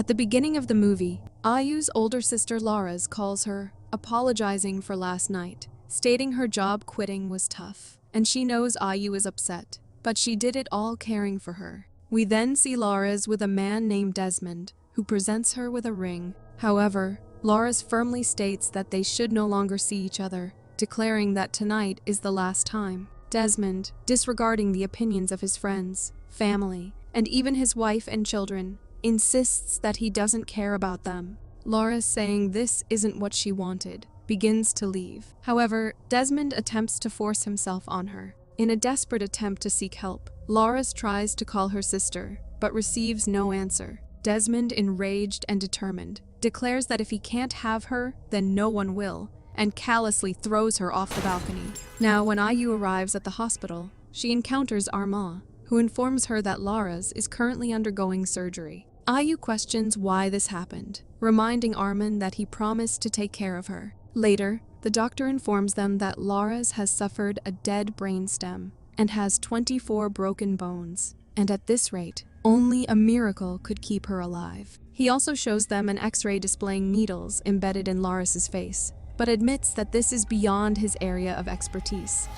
At the beginning of the movie, Ayu's older sister Laras calls her, apologizing for last night, stating her job quitting was tough, and she knows Ayu is upset, but she did it all caring for her. We then see Laras with a man named Desmond, who presents her with a ring. However, Laras firmly states that they should no longer see each other, declaring that tonight is the last time. Desmond, disregarding the opinions of his friends, family, and even his wife and children, insists that he doesn't care about them. Laras, saying this isn't what she wanted, begins to leave. However, Desmond attempts to force himself on her. In a desperate attempt to seek help, Laras tries to call her sister, but receives no answer. Desmond, enraged and determined, declares that if he can't have her, then no one will, and callously throws her off the balcony. Now, when Ayu arrives at the hospital, she encounters Armand, who informs her that Laras is currently undergoing surgery. Ayu questions why this happened, reminding Armand that he promised to take care of her. Later, the doctor informs them that Laras has suffered a dead brainstem and has 24 broken bones, and at this rate, only a miracle could keep her alive. He also shows them an X-ray displaying needles embedded in Laras' face, but admits that this is beyond his area of expertise.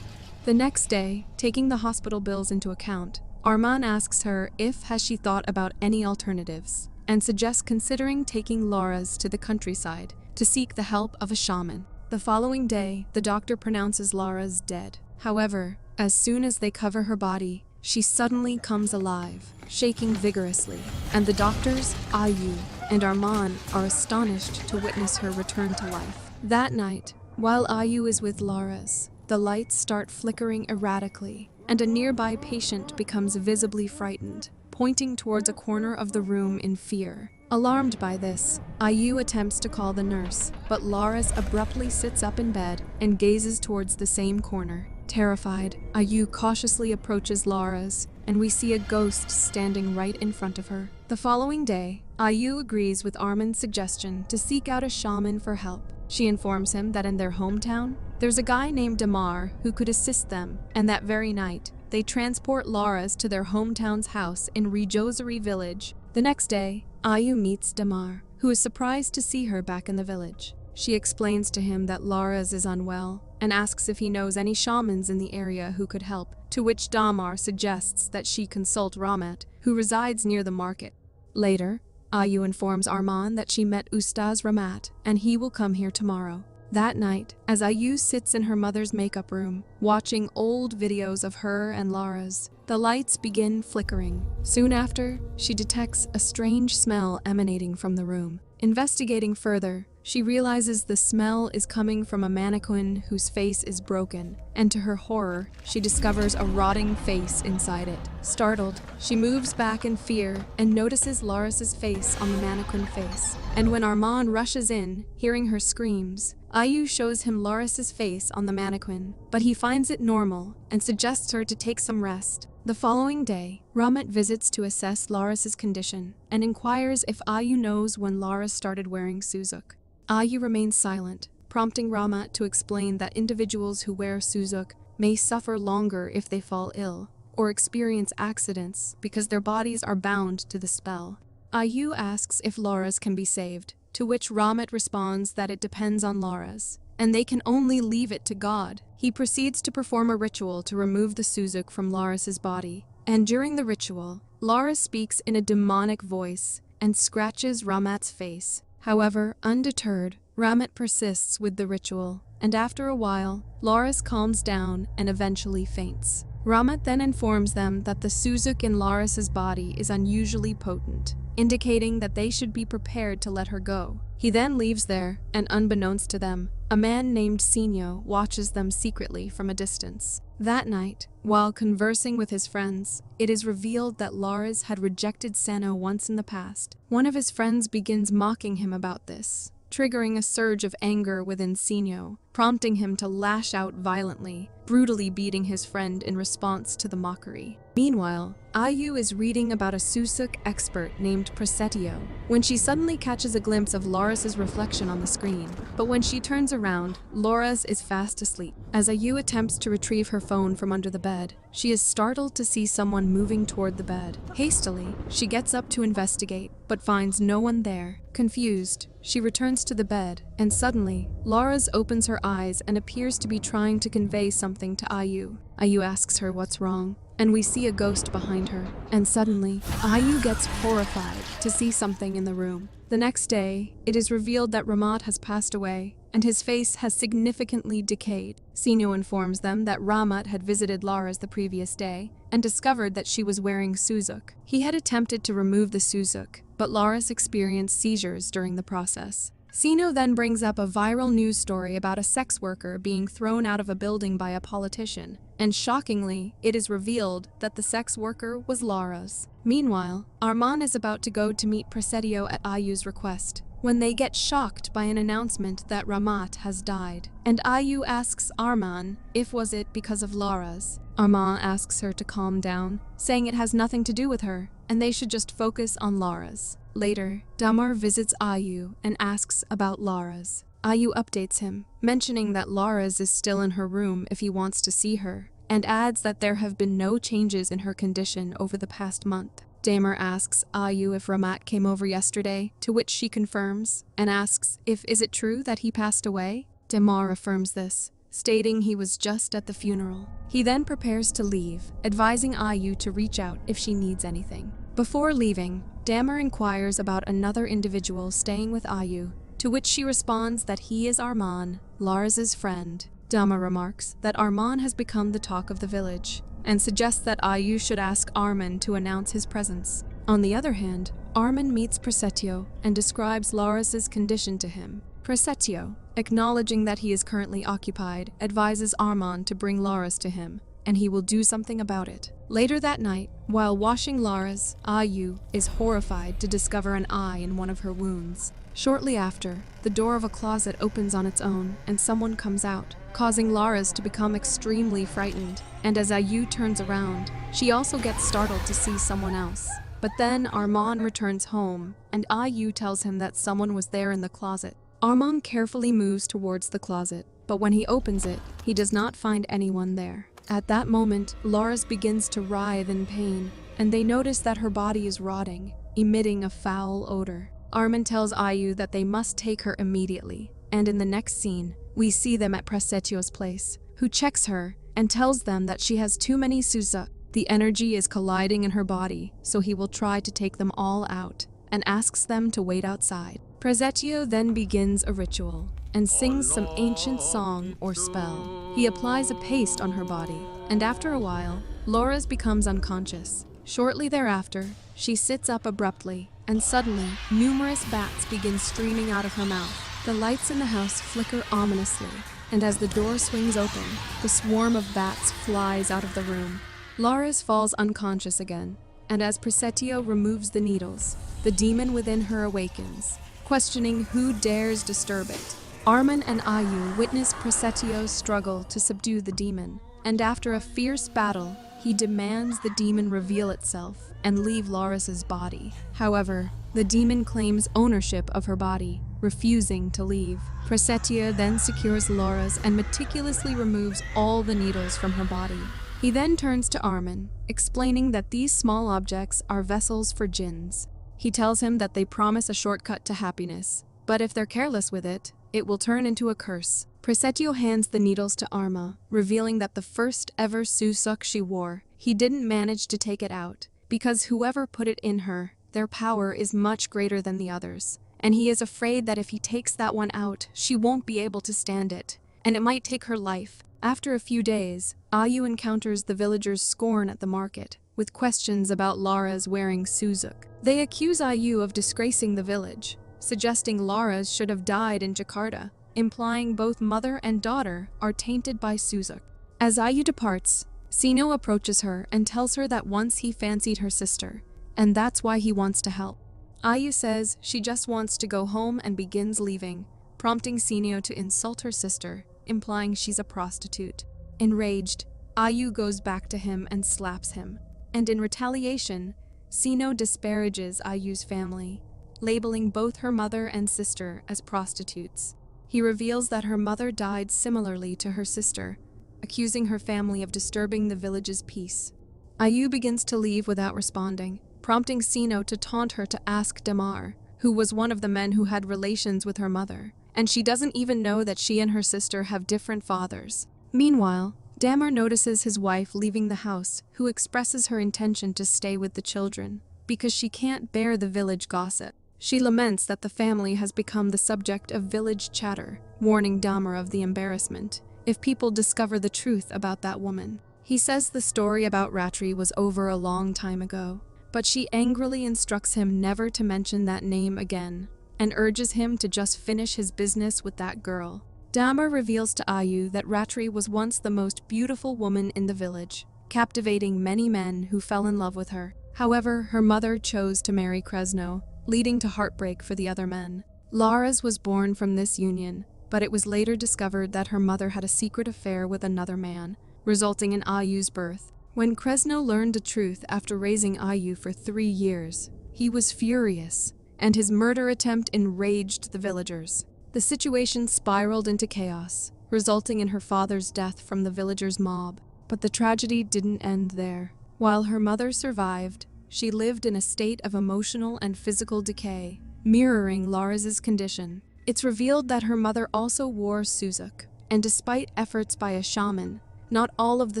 The next day, taking the hospital bills into account, Armand asks her if has she thought about any alternatives, and suggests considering taking Laras to the countryside to seek the help of a shaman. The following day, the doctor pronounces Laras dead. However, as soon as they cover her body, she suddenly comes alive, shaking vigorously, and the doctors, Ayu and Armand, are astonished to witness her return to life. That night, while Ayu is with Laras, the lights start flickering erratically, and a nearby patient becomes visibly frightened, pointing towards a corner of the room in fear. Alarmed by this, Ayu attempts to call the nurse, but Laras abruptly sits up in bed and gazes towards the same corner. Terrified, Ayu cautiously approaches Laras, and we see a ghost standing right in front of her. The following day, Ayu agrees with Armand's suggestion to seek out a shaman for help. She informs him that in their hometown, there's a guy named Damar who could assist them, and that very night, they transport Laras to their hometown's house in Rejosari village. The next day, Ayu meets Damar, who is surprised to see her back in the village. She explains to him that Laras is unwell, and asks if he knows any shamans in the area who could help, to which Damar suggests that she consult Ramat, who resides near the market. Later, Ayu informs Armand that she met Ustaz Ramat, and he will come here tomorrow. That night, as Ayu sits in her mother's makeup room, watching old videos of her and Laras, the lights begin flickering. Soon after, she detects a strange smell emanating from the room. Investigating further, she realizes the smell is coming from a mannequin whose face is broken, and to her horror, she discovers a rotting face inside it. Startled, she moves back in fear and notices Laras' face on the mannequin face. And when Armand rushes in, hearing her screams, Ayu shows him Laras' face on the mannequin, but he finds it normal and suggests her to take some rest. The following day, Ramat visits to assess Laras' condition and inquires if Ayu knows when Laras started wearing Susuk. Ayu remains silent, prompting Ramat to explain that individuals who wear Susuk may suffer longer if they fall ill or experience accidents because their bodies are bound to the spell. Ayu asks if Laras can be saved, to which Ramat responds that it depends on Laras, and they can only leave it to God. He proceeds to perform a ritual to remove the Susuk from Laras' body, and during the ritual, Laras speaks in a demonic voice and scratches Ramat's face. However, undeterred, Ramat persists with the ritual, and after a while, Laras calms down and eventually faints. Ramat then informs them that the Susuk in Laras' body is unusually potent, indicating that they should be prepared to let her go. He then leaves there, and unbeknownst to them, a man named Sinyo watches them secretly from a distance. That night, while conversing with his friends, it is revealed that Laras had rejected Sano once in the past. One of his friends begins mocking him about this, triggering a surge of anger within Sinyo, prompting him to lash out violently, brutally beating his friend in response to the mockery. Meanwhile, Ayu is reading about a Susuk expert named Protio when she suddenly catches a glimpse of Lauras's reflection on the screen. But when she turns around, Lauras is fast asleep. As Ayu attempts to retrieve her phone from under the bed, she is startled to see someone moving toward the bed. Hastily, she gets up to investigate, but finds no one there. Confused, she returns to the bed, and suddenly, Lauras opens her eyes and appears to be trying to convey something to Ayu. Ayu asks her what's wrong, and we see a ghost behind her. And suddenly, Ayu gets horrified to see something in the room. The next day, it is revealed that Ramat has passed away, and his face has significantly decayed. Sino informs them that Ramat had visited Lauras the previous day and discovered that she was wearing Susuk. He had attempted to remove the Susuk, but Lauras experienced seizures during the process. Sino then brings up a viral news story about a sex worker being thrown out of a building by a politician, and shockingly, it is revealed that the sex worker was Lauras. Meanwhile, Arman is about to go to meet Protio at Ayu's request, when they get shocked by an announcement that Ramat has died. And Ayu asks Arman if was it because of Lauras. Arman asks her to calm down, saying it has nothing to do with her, and they should just focus on Lauras. Later, Damar visits Ayu and asks about Lauras. Ayu updates him, mentioning that Lauras is still in her room if he wants to see her, and adds that there have been no changes in her condition over the past month. Damar asks Ayu if Ramat came over yesterday, to which she confirms, and asks if is it true that he passed away? Damar affirms this, stating he was just at the funeral. He then prepares to leave, advising Ayu to reach out if she needs anything. Before leaving, Damar inquires about another individual staying with Ayu, to which she responds that he is Arman, Lars's friend. Damar remarks that Arman has become the talk of the village, and suggests that Ayu should ask Arman to announce his presence. On the other hand, Arman meets Protio and describes Lauras's condition to him. Protio, acknowledging that he is currently occupied, advises Arman to bring Lauras to him, and he will do something about it. Later that night, while washing Lauras, Ayu is horrified to discover an eye in one of her wounds. Shortly after, the door of a closet opens on its own and someone comes out, causing Lauras to become extremely frightened. And as Ayu turns around, she also gets startled to see someone else. But then Arman returns home, and Ayu tells him that someone was there in the closet. Arman carefully moves towards the closet, but when he opens it, he does not find anyone there. At that moment, Lauras begins to writhe in pain, and they notice that her body is rotting, emitting a foul odor. Arman tells Ayu that they must take her immediately, and in the next scene, we see them at Protio's place, who checks her and tells them that she has too many Susuk. The energy is colliding in her body, so he will try to take them all out, and asks them to wait outside. Protio then begins a ritual, and sings some ancient song or spell. He applies a paste on her body, and after a while, Lauras becomes unconscious. Shortly thereafter, she sits up abruptly, and suddenly, numerous bats begin streaming out of her mouth. The lights in the house flicker ominously, and as the door swings open, the swarm of bats flies out of the room. Lauras falls unconscious again, and as Protio removes the needles, the demon within her awakens, questioning who dares disturb it. Arman and Ayu witness Protio's struggle to subdue the demon, and after a fierce battle, he demands the demon reveal itself and leave Lauras's body. However, the demon claims ownership of her body, refusing to leave. Protio then secures Lauras and meticulously removes all the needles from her body. He then turns to Arman, explaining that these small objects are vessels for jinns. He tells him that they promise a shortcut to happiness, but if they're careless with it, it will turn into a curse. Protio hands the needles to Arma, revealing that the first ever Susuk she wore, he didn't manage to take it out, because whoever put it in her, their power is much greater than the others, and he is afraid that if he takes that one out, she won't be able to stand it, and it might take her life. After a few days, Ayu encounters the villagers' scorn at the market, with questions about Lauras wearing Susuk. They accuse Ayu of disgracing the village, suggesting Lauras should have died in Jakarta, implying both mother and daughter are tainted by Susuk. As Ayu departs, Sino approaches her and tells her that once he fancied her sister, and that's why he wants to help. Ayu says she just wants to go home and begins leaving, prompting Sino to insult her sister, implying she's a prostitute. Enraged, Ayu goes back to him and slaps him. And in retaliation, Sino disparages Ayu's family, labeling both her mother and sister as prostitutes. He reveals that her mother died similarly to her sister, accusing her family of disturbing the village's peace. Ayu begins to leave without responding, prompting Sino to taunt her to ask Damar, who was one of the men who had relations with her mother, and she doesn't even know that she and her sister have different fathers. Meanwhile, Damar notices his wife leaving the house, who expresses her intention to stay with the children, because she can't bear the village gossip. She laments that the family has become the subject of village chatter, warning Damar of the embarrassment if people discover the truth about that woman. He says the story about Ratri was over a long time ago, but she angrily instructs him never to mention that name again, and urges him to just finish his business with that girl. Damar reveals to Ayu that Ratri was once the most beautiful woman in the village, captivating many men who fell in love with her. However, her mother chose to marry Kresno, leading to heartbreak for the other men. Laras was born from this union, but it was later discovered that her mother had a secret affair with another man, resulting in Ayu's birth. When Kresno learned the truth after raising Ayu for 3 years, he was furious, and his murder attempt enraged the villagers. The situation spiraled into chaos, resulting in her father's death from the villagers' mob. But the tragedy didn't end there. While her mother survived, she lived in a state of emotional and physical decay, mirroring Laras' condition. It's revealed that her mother also wore Susuk, and despite efforts by a shaman, not all of the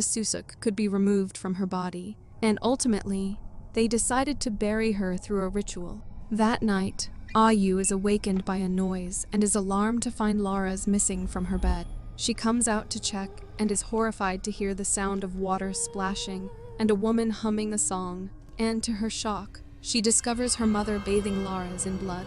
Susuk could be removed from her body, and ultimately, they decided to bury her through a ritual. That night, Ayu is awakened by a noise and is alarmed to find Laras missing from her bed. She comes out to check and is horrified to hear the sound of water splashing and a woman humming a song, and to her shock, she discovers her mother bathing Laras in blood.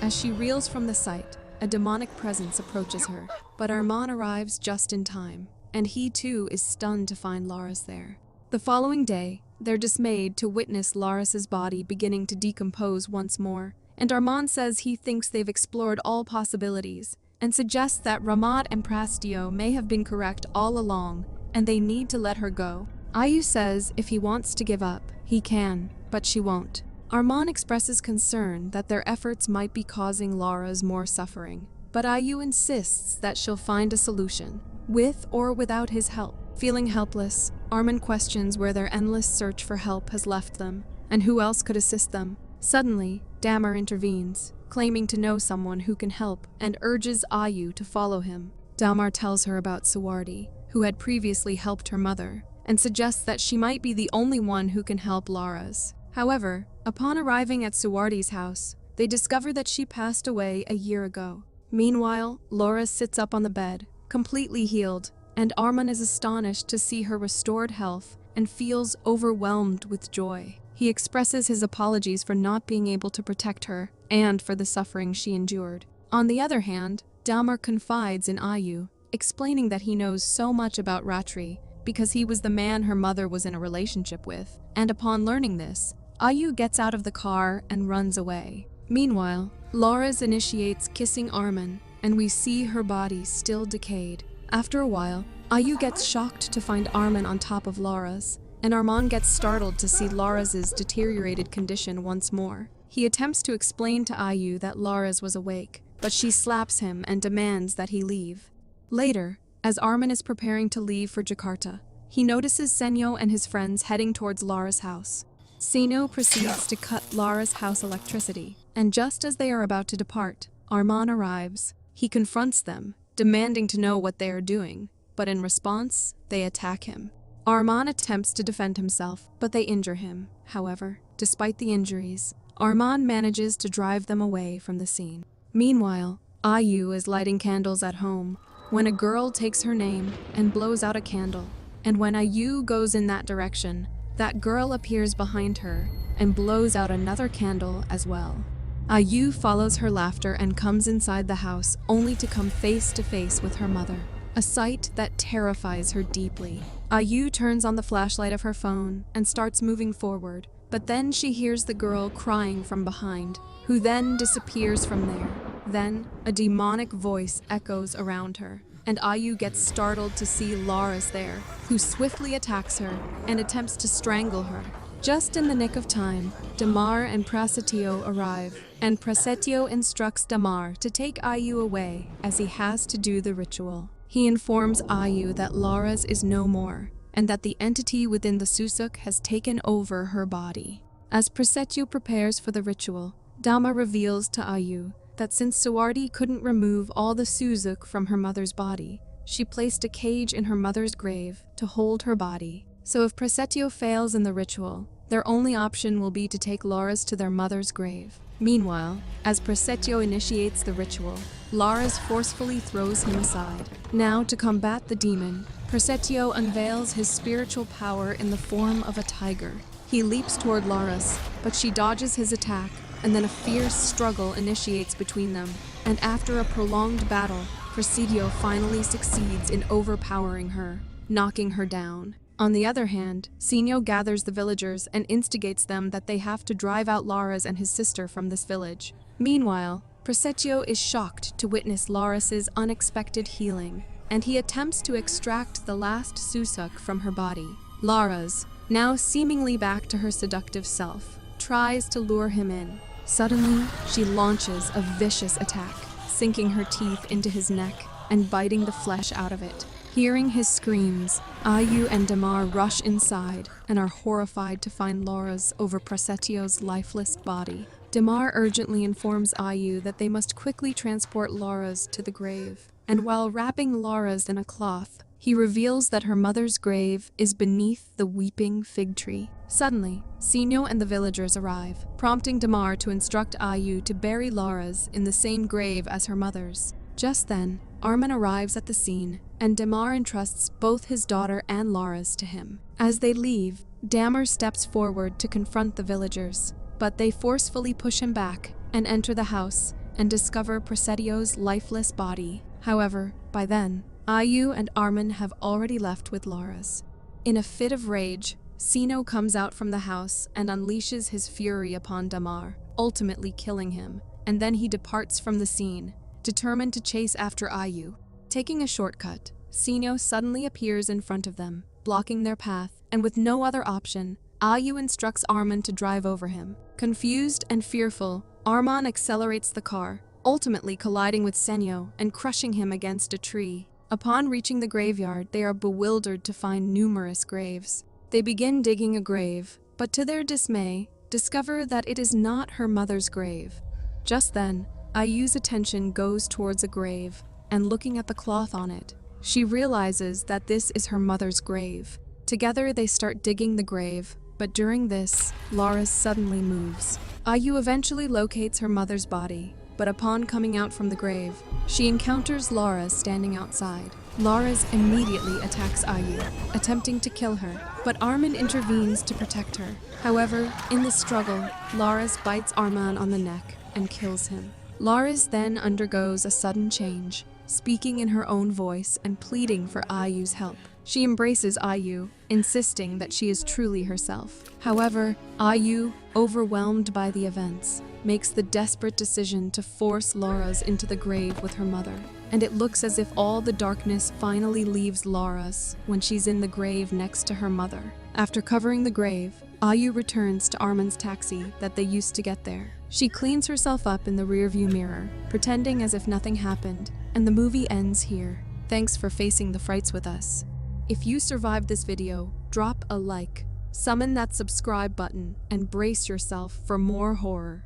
As she reels from the sight, a demonic presence approaches her, but Arman arrives just in time, and he too is stunned to find Laras there. The following day, they're dismayed to witness Laras' body beginning to decompose once more, and Arman says he thinks they've explored all possibilities, and suggests that Ramat and Protio may have been correct all along, and they need to let her go. Ayu says if he wants to give up, he can, but she won't. Arman expresses concern that their efforts might be causing Laras more suffering, but Ayu insists that she'll find a solution, with or without his help. Feeling helpless, Arman questions where their endless search for help has left them, and who else could assist them. Suddenly, Damar intervenes, claiming to know someone who can help, and urges Ayu to follow him. Damar tells her about Sawardi, who had previously helped her mother, and suggests that she might be the only one who can help Laras. However, upon arriving at Sawardi's house, they discover that she passed away a year ago. Meanwhile, Laras sits up on the bed, completely healed, and Arman is astonished to see her restored health and feels overwhelmed with joy. He expresses his apologies for not being able to protect her and for the suffering she endured. On the other hand, Damar confides in Ayu, explaining that he knows so much about Ratri because he was the man her mother was in a relationship with, and upon learning this, Ayu gets out of the car and runs away. Meanwhile, Laras initiates kissing Arman, and we see her body still decayed. After a while, Ayu gets shocked to find Arman on top of Laras, and Arman gets startled to see Laras' deteriorated condition once more. He attempts to explain to Ayu that Laras was awake, but she slaps him and demands that he leave. Later, as Arman is preparing to leave for Jakarta, he notices Senyo and his friends heading towards Lara's house. Senyo proceeds to cut Lara's house electricity, and just as they are about to depart, Arman arrives. He confronts them, demanding to know what they are doing, but in response, they attack him. Arman attempts to defend himself, but they injure him. However, despite the injuries, Arman manages to drive them away from the scene. Meanwhile, Ayu is lighting candles at home when a girl takes her name and blows out a candle. And when Ayu goes in that direction, that girl appears behind her and blows out another candle as well. Ayu follows her laughter and comes inside the house only to come face to face with her mother, a sight that terrifies her deeply. Ayu turns on the flashlight of her phone and starts moving forward, but then she hears the girl crying from behind, who then disappears from there. Then, a demonic voice echoes around her. and Ayu gets startled to see Laura's there, who swiftly attacks her and attempts to strangle her. Just in the nick of time, Damar and Protio arrive, and Protio instructs Damar to take Ayu away as he has to do the ritual. He informs Ayu that Laura's is no more, and that the entity within the Susuk has taken over her body. As Protio prepares for the ritual, Damar reveals to Ayu that since Suardi couldn't remove all the Susuk from her mother's body, she placed a cage in her mother's grave to hold her body. So if Protio fails in the ritual, their only option will be to take Laura's to their mother's grave. Meanwhile, as Protio initiates the ritual, Laura's forcefully throws him aside. Now, to combat the demon, Protio unveils his spiritual power in the form of a tiger. He leaps toward Laura's, but she dodges his attack, and then a fierce struggle initiates between them. And after a prolonged battle, Protio finally succeeds in overpowering her, knocking her down. On the other hand, Sinyo gathers the villagers and instigates them that they have to drive out Laura's and his sister from this village. Meanwhile, Protio is shocked to witness Laura's unexpected healing, and he attempts to extract the last Susuk from her body. Laura's, now seemingly back to her seductive self, tries to lure him in. Suddenly, she launches a vicious attack, sinking her teeth into his neck and biting the flesh out of it. Hearing his screams, Ayu and Damar rush inside and are horrified to find Laura's over Protio's lifeless body. Damar urgently informs Ayu that they must quickly transport Laura's to the grave, and while wrapping Laura's in a cloth, he reveals that her mother's grave is beneath the weeping fig tree. Suddenly, Sinyo and the villagers arrive, prompting Damar to instruct Ayu to bury Laura's in the same grave as her mother's. Just then, Arman arrives at the scene, and Damar entrusts both his daughter and Laura's to him. As they leave, Damar steps forward to confront the villagers, but they forcefully push him back and enter the house and discover Protio's lifeless body. However, by then, Ayu and Arman have already left with Laura's. In a fit of rage, Sino comes out from the house and unleashes his fury upon Damar, ultimately killing him, and then he departs from the scene, determined to chase after Ayu. Taking a shortcut, Sino suddenly appears in front of them, blocking their path, and with no other option, Ayu instructs Arman to drive over him. Confused and fearful, Arman accelerates the car, ultimately colliding with Senyo and crushing him against a tree. Upon reaching the graveyard, they are bewildered to find numerous graves. They begin digging a grave, but to their dismay, discover that it is not her mother's grave. Just then, Ayu's attention goes towards a grave, and looking at the cloth on it, she realizes that this is her mother's grave. Together they start digging the grave, but during this, Laura suddenly moves. Ayu eventually locates her mother's body, but upon coming out from the grave, she encounters Laura standing outside. Laura immediately attacks Ayu, attempting to kill her, but Arman intervenes to protect her. However, in the struggle, Laura bites Arman on the neck and kills him. Laura then undergoes a sudden change, speaking in her own voice and pleading for Ayu's help. She embraces Ayu, insisting that she is truly herself. However, Ayu, overwhelmed by the events, makes the desperate decision to force Laura's into the grave with her mother. And it looks as if all the darkness finally leaves Laura's when she's in the grave next to her mother. After covering the grave, Ayu returns to Arman's taxi that they used to get there. She cleans herself up in the rearview mirror, pretending as if nothing happened, and the movie ends here. Thanks for facing the frights with us. If you survived this video, drop a like, summon that subscribe button, and brace yourself for more horror.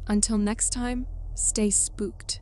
Until next time, stay spooked.